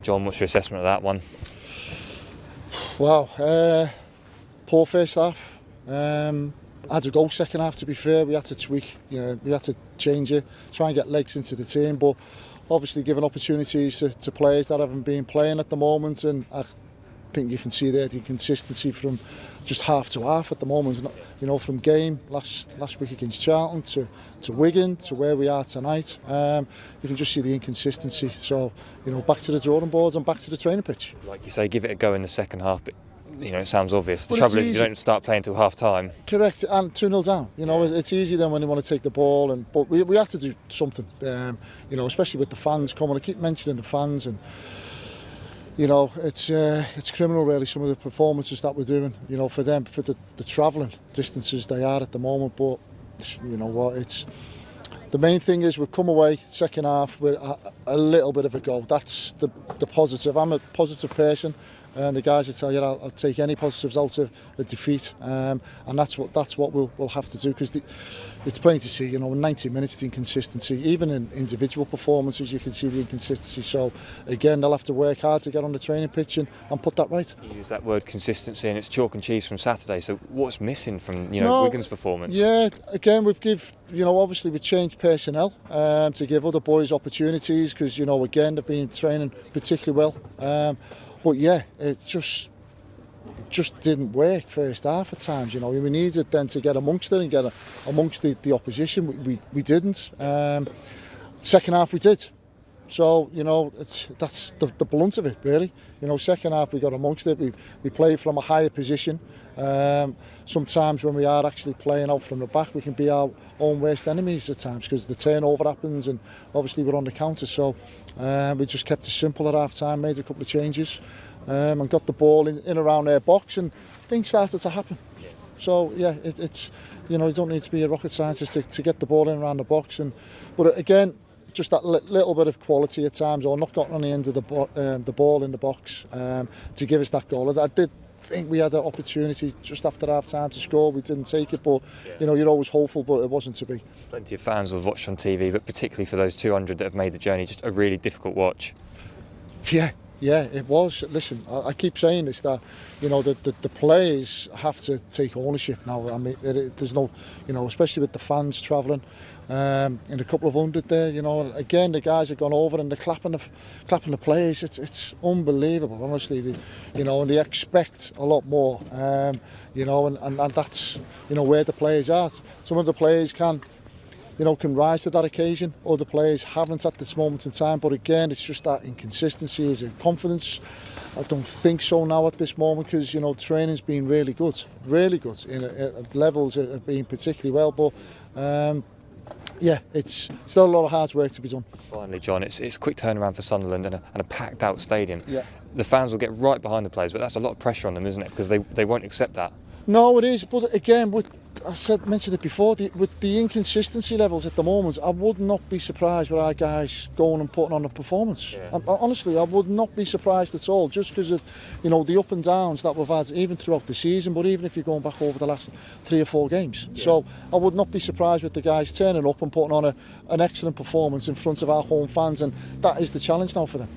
John, what's your assessment of that one? Wow, poor first half. Had to go second half, to be fair. We had to tweak, we had to change it, try and get legs into the team, but obviously giving opportunities to players that haven't been playing at the moment, and I think you can see there the consistency from just half to half at the moment. From game last week against Charlton to Wigan to where we are tonight, you can just see the inconsistency. So back to the drawing boards and back to the training pitch. Like you say, give it a go in the second half, but it sounds obvious. The trouble is you don't start playing till half time. Correct, and 2-0 down. It's easy then when you want to take the ball, but we have to do something. Especially with the fans coming. I keep mentioning the fans, and it's criminal really, some of the performances that we're doing. For them, for the travelling distances they are at the moment. But you know what, it's the main thing is we've come away second half with a little bit of a go. That's the positive. I'm a positive person. And the guys will tell you I'll take any positives out of a defeat, and that's what we'll have to do, because it's plain to see, in 90 minutes the inconsistency, even in individual performances you can see the inconsistency. So again, they'll have to work hard to get on the training pitch and put that right. You use that word consistency, and it's chalk and cheese from Saturday. So what's missing from Wigan's performance? Yeah, again obviously we changed personnel to give other boys opportunities, because again they've been training particularly well. But yeah, it just didn't work first half at times. We needed then to get amongst it and get amongst the opposition. We didn't. Second half we did. So that's the blunt of it really. Second half we got amongst it. We played from a higher position. Sometimes when we are actually playing out from the back, we can be our own worst enemies at times, because the turnover happens and obviously we're on the counter. So we just kept it simple at half time, made a couple of changes, and got the ball in around their box, and things started to happen. So yeah, it's you don't need to be a rocket scientist to get the ball in around the box, but again, just that little bit of quality at times, or not got on the end of the ball in the box to give us that goal. I did think we had an opportunity just after half time to score. We didn't take it, but you're always hopeful, but it wasn't to be. Plenty of fans will have watched on TV, but particularly for those 200 that have made the journey, just a really difficult watch. Yeah, it was. Listen, I keep saying this, that the players have to take ownership now. I mean, there's no, especially with the fans travelling, and a couple of hundred there. Again, the guys have gone over and they're clapping the players. It's unbelievable, honestly. And they expect a lot more. And that's where the players are. Some of the players can rise to that occasion. Other players haven't at this moment in time. But again, it's just that inconsistency. Is it confidence? I don't think so now at this moment, because training's been really good. At levels have been particularly well. But yeah, it's still a lot of hard work to be done. Finally, John, it's a quick turnaround for Sunderland and a packed out stadium. Yeah. The fans will get right behind the players, but that's a lot of pressure on them, isn't it? Because they won't accept that. No, it is. But again, mentioned it before, with the inconsistency levels at the moment, I would not be surprised with our guys going and putting on a performance. Yeah. Honestly, I would not be surprised at all, just because of the up and downs that we've had even throughout the season, but even if you're going back over the last 3 or 4 games. Yeah. So I would not be surprised with the guys turning up and putting on an excellent performance in front of our home fans, and that is the challenge now for them.